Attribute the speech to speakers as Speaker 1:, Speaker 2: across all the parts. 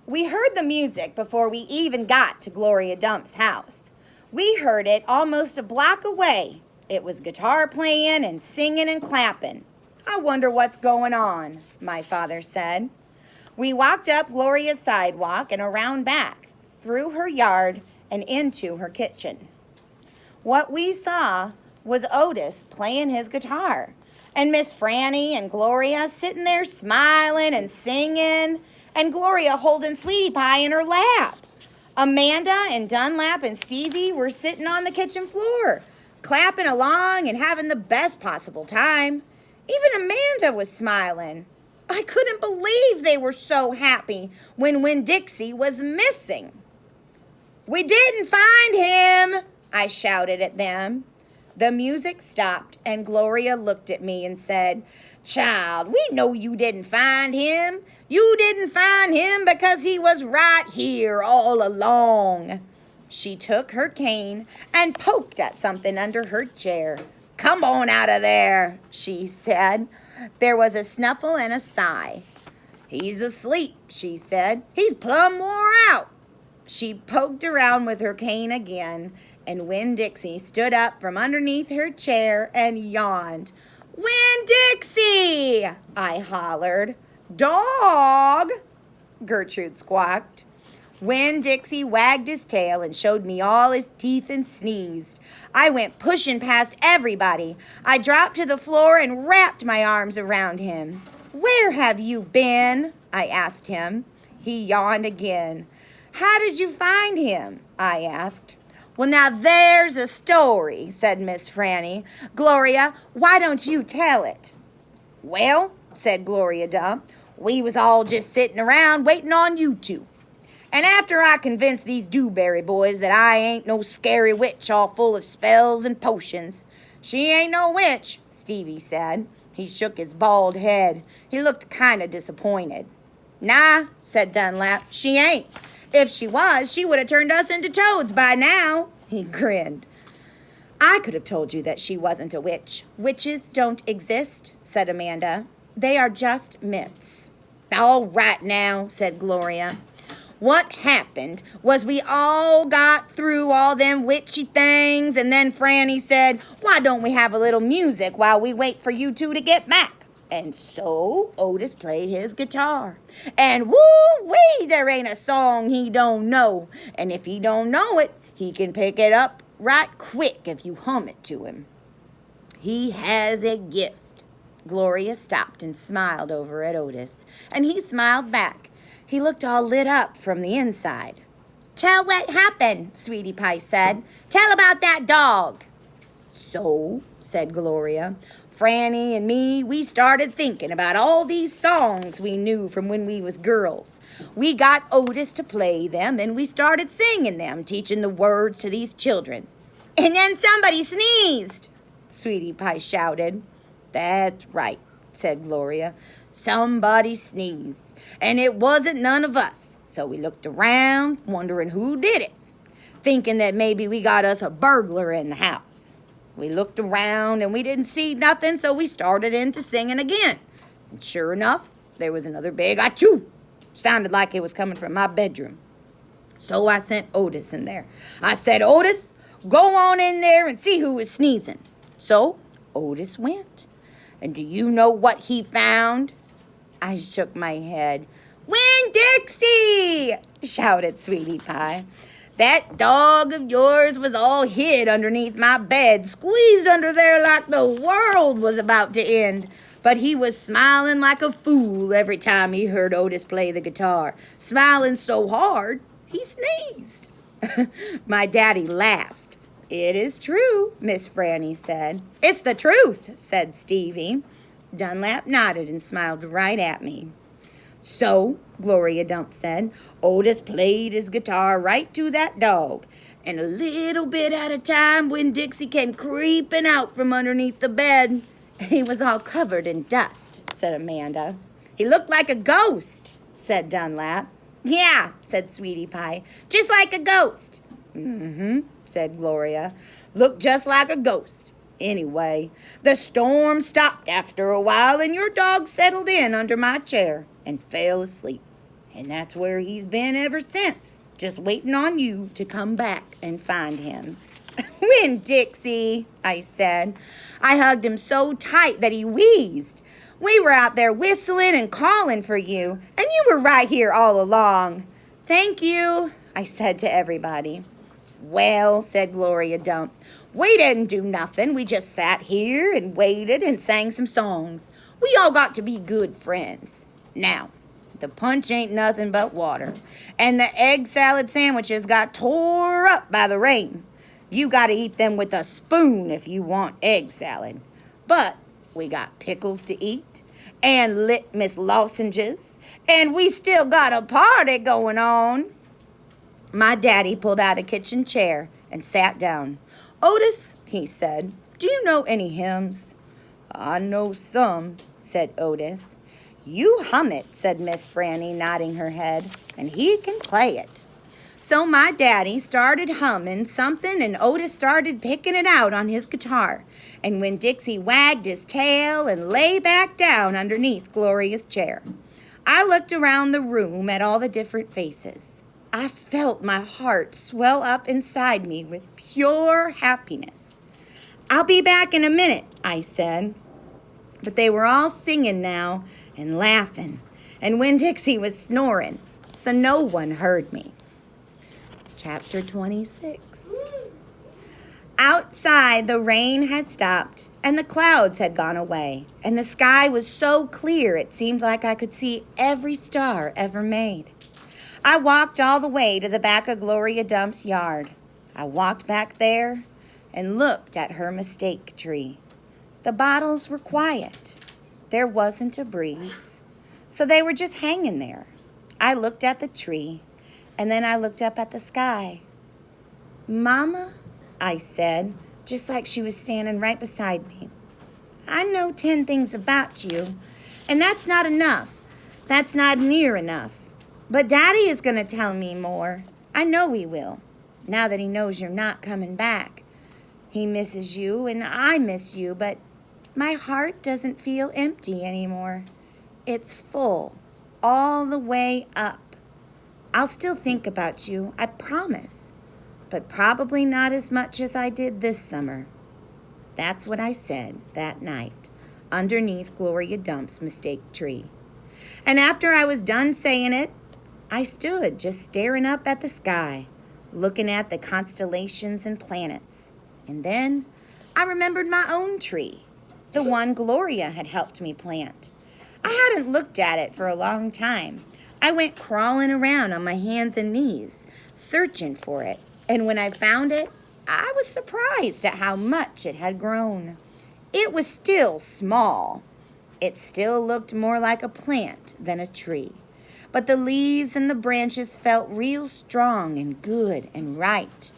Speaker 1: We heard the music before we even got to Gloria Dump's house. We heard it almost a block away. It was guitar playing and singing and clapping. I wonder what's going on, my father said. We walked up Gloria's sidewalk and around back, through her yard and into her kitchen. What we saw was Otis playing his guitar, and Miss Franny and Gloria sitting there smiling and singing, and Gloria holding Sweetie Pie in her lap. Amanda and Dunlap and Stevie were sitting on the kitchen floor, clapping along and having the best possible time. Even Amanda was smiling. I couldn't believe they were so happy when Winn Dixie was missing. "We didn't find him," I shouted at them. The music stopped and Gloria looked at me and said, "Child, we know you didn't find him. You didn't find him because he was right here all along." She took her cane and poked at something under her chair. "Come on out of there," she said. There was a snuffle and a sigh. "He's asleep," she said. "He's plumb wore out." She poked around with her cane again, and Winn Dixie stood up from underneath her chair and yawned. "Winn Dixie!" I hollered. "Dog!" Gertrude squawked. Winn Dixie wagged his tail and showed me all his teeth and sneezed. I went pushing past everybody. I dropped to the floor and wrapped my arms around him. "Where have you been?" I asked him. He yawned again. "How did you find him?" I asked. "Well, now there's a story," said Miss Franny. "Gloria, why don't you tell it?" "Well," said Gloria Dump, "we was all just sitting around waiting on you two. And after I convinced these Dewberry boys that I ain't no scary witch all full of spells and potions." "She ain't no witch," Stevie said. He shook his bald head. He looked kind of disappointed. "Nah," said Dunlap, "she ain't. If she was, she would have turned us into toads by now." He grinned. "I could have told you that she wasn't a witch. Witches don't exist," said Amanda. "They are just myths." "All right now," said Gloria. "What happened was we all got through all them witchy things, and then Franny said, 'Why don't we have a little music while we wait for you two to get back?' And so Otis played his guitar. And woo-wee, there ain't a song he don't know. And if he don't know it, he can pick it up right quick if you hum it to him. He has a gift." Gloria stopped and smiled over at Otis, and he smiled back. He looked all lit up from the inside. "Tell what happened," Sweetie Pie said. "Tell about that dog." "So," said Gloria, "Franny and me, we started thinking about all these songs we knew from when we was girls. We got Otis to play them, and we started singing them, teaching the words to these children. And then somebody sneezed," Sweetie Pie shouted. "That's right," said Gloria. "Somebody sneezed, and it wasn't none of us. So we looked around, wondering who did it, thinking that maybe we got us a burglar in the house. We looked around, and we didn't see nothing, so we started into singing again. And sure enough, there was another big achoo. Sounded like it was coming from my bedroom. So I sent Otis in there. I said, 'Otis, go on in there and see who is sneezing.' So Otis went. And do you know what he found?" I shook my head. "Winn Dixie!" shouted Sweetie Pie. "That dog of yours was all hid underneath my bed, squeezed under there like the world was about to end. But he was smiling like a fool every time he heard Otis play the guitar, smiling so hard he sneezed." My daddy laughed. "It is true," Miss Franny said. "It's the truth," said Stevie. Dunlap nodded and smiled right at me. "So," Gloria Dump said, "Otis played his guitar right to that dog, and a little bit at a time Winn Dixie came creeping out from underneath the bed. He was all covered in dust," said Amanda. "He looked like a ghost," said Dunlap. "Yeah," said Sweetie Pie, "just like a ghost." "Mm-hmm," said Gloria. "Looked just like a ghost. Anyway, the storm stopped after a while, and your dog settled in under my chair and fell asleep. And that's where he's been ever since, just waiting on you to come back and find him. Winn Dixie, I said. I hugged him so tight that he wheezed. We were out there whistling and calling for you, and you were right here all along. Thank you, I said to everybody. Well, said Gloria Dump, we didn't do nothing. We just sat here and waited and sang some songs. We all got to be good friends. Now, the punch ain't nothing but water, and the egg salad sandwiches got tore up by the rain. You got to eat them with a spoon if you want egg salad. But we got pickles to eat and litmus lozenges, and we still got a party going on. My daddy pulled out a kitchen chair and sat down. Otis, he said, do you know any hymns? I know some, said Otis. You hum it, said Miss Franny, nodding her head, and he can play it. So my daddy started humming something, and Otis started picking it out on his guitar. And when Dixie wagged his tail and lay back down underneath Gloria's chair, I looked around the room at all the different faces. I felt my heart swell up inside me with pure happiness. I'll be back in a minute, I said. But they were all singing now and laughing, and Winn Dixie was snoring, so no one heard me. Chapter 26. Outside, the rain had stopped, and the clouds had gone away, and the sky was so clear it seemed like I could see every star ever made. I walked all the way to the back of Gloria Dump's yard. I walked back there and looked at her mistake tree. The bottles were quiet. There wasn't a breeze, so they were just hanging there. I looked at the tree, and then I looked up at the sky. Mama, I said, just like she was standing right beside me. I know 10 things about you, and that's not enough. That's not near enough. But Daddy is going to tell me more. I know he will, now that he knows you're not coming back. He misses you, and I miss you, but my heart doesn't feel empty anymore. It's full, all the way up. I'll still think about you, I promise, but probably not as much as I did this summer. That's what I said that night, underneath Gloria Dump's mistake tree. And after I was done saying it, I stood just staring up at the sky, looking at the constellations and planets. And then I remembered my own tree, the one Gloria had helped me plant. I hadn't looked at it for a long time. I went crawling around on my hands and knees, searching for it. And when I found it, I was surprised at how much it had grown. It was still small. It still looked more like a plant than a tree. But the leaves and the branches felt real strong and good and right.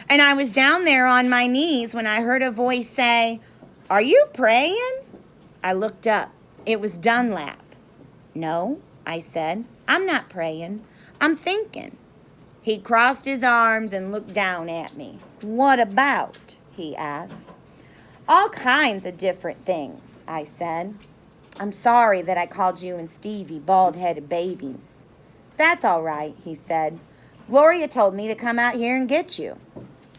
Speaker 1: And I was down there on my knees when I heard a voice say, "Are you praying?" I looked up. It was Dunlap. "No," I said, "I'm not praying. I'm thinking." He crossed his arms and looked down at me. "What about?" he asked. "All kinds of different things," I said. "I'm sorry that I called you and Stevie bald-headed babies." "That's all right," he said. "Gloria told me to come out here and get you."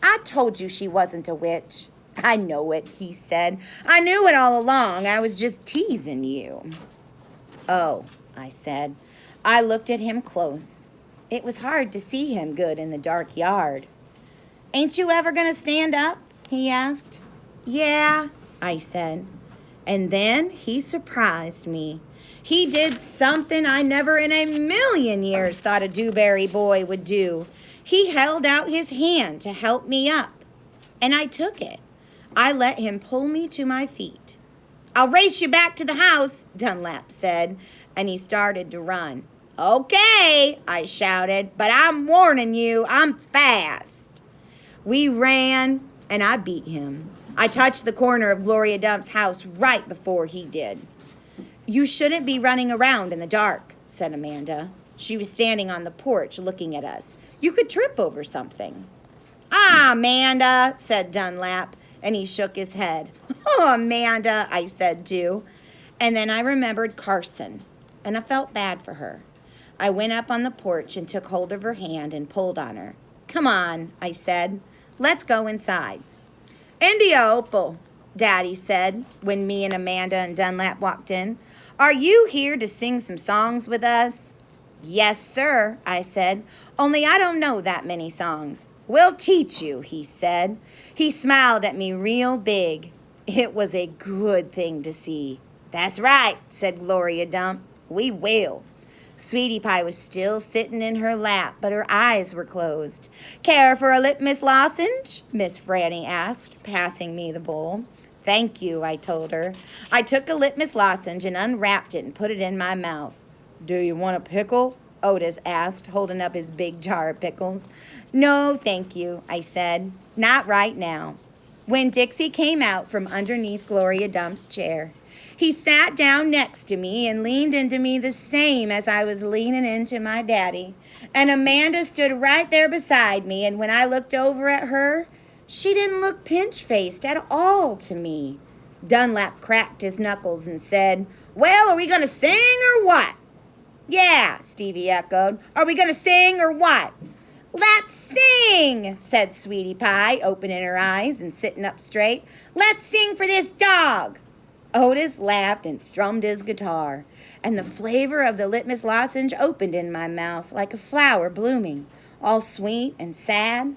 Speaker 1: "I told you she wasn't a witch." "I know it," he said. "I knew it all along. I was just teasing you." "Oh," I said. I looked at him close. It was hard to see him good in the dark yard. "Ain't you ever going to stand up?" he asked. "Yeah," I said. And then he surprised me. He did something I never in a million years thought a Dewberry boy would do. He held out his hand to help me up, and I took it. I let him pull me to my feet. "I'll race you back to the house," Dunlap said, and he started to run. "Okay," I shouted, "but I'm warning you, I'm fast." We ran, and I beat him. I touched the corner of Gloria Dump's house right before he did. "You shouldn't be running around in the dark," said Amanda. She was standing on the porch looking at us. "You could trip over something." "Ah, Amanda," said Dunlap, and he shook his head. "Oh, Amanda," I said too. And then I remembered Carson, and I felt bad for her. I went up on the porch and took hold of her hand and pulled on her. "Come on," I said. "Let's go inside." "India Opal," Daddy said when me and Amanda and Dunlap walked in. "Are you here to sing some songs with us?" "Yes, sir," I said, "only I don't know that many songs." "We'll teach you," he said. He smiled at me real big. It was a good thing to see. "That's right," said Gloria Dump. "We will." Sweetie Pie was still sitting in her lap, but her eyes were closed. "Care for a litmus lozenge?" Miss Franny asked, passing me the bowl. "Thank you," I told her. I took a litmus lozenge and unwrapped it and put it in my mouth. "Do you want a pickle?" Otis asked, holding up his big jar of pickles. "No, thank you," I said. "Not right now." Winn Dixie came out from underneath Gloria Dump's chair. He sat down next to me and leaned into me the same as I was leaning into my daddy. And Amanda stood right there beside me, and when I looked over at her, she didn't look pinch-faced at all to me. Dunlap cracked his knuckles and said, "Well, are we going to sing or what?" "Yeah," Stevie echoed. "Are we going to sing or what?" "Let's sing," said Sweetie Pie, opening her eyes and sitting up straight. "Let's sing for this dog." Otis laughed and strummed his guitar, and the flavor of the litmus lozenge opened in my mouth like a flower blooming, all sweet and sad.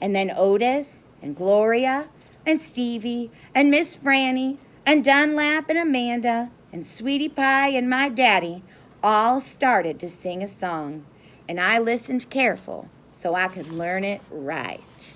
Speaker 1: And then Otis and Gloria and Stevie and Miss Franny and Dunlap and Amanda and Sweetie Pie and my daddy all started to sing a song, and I listened careful so I could learn it right.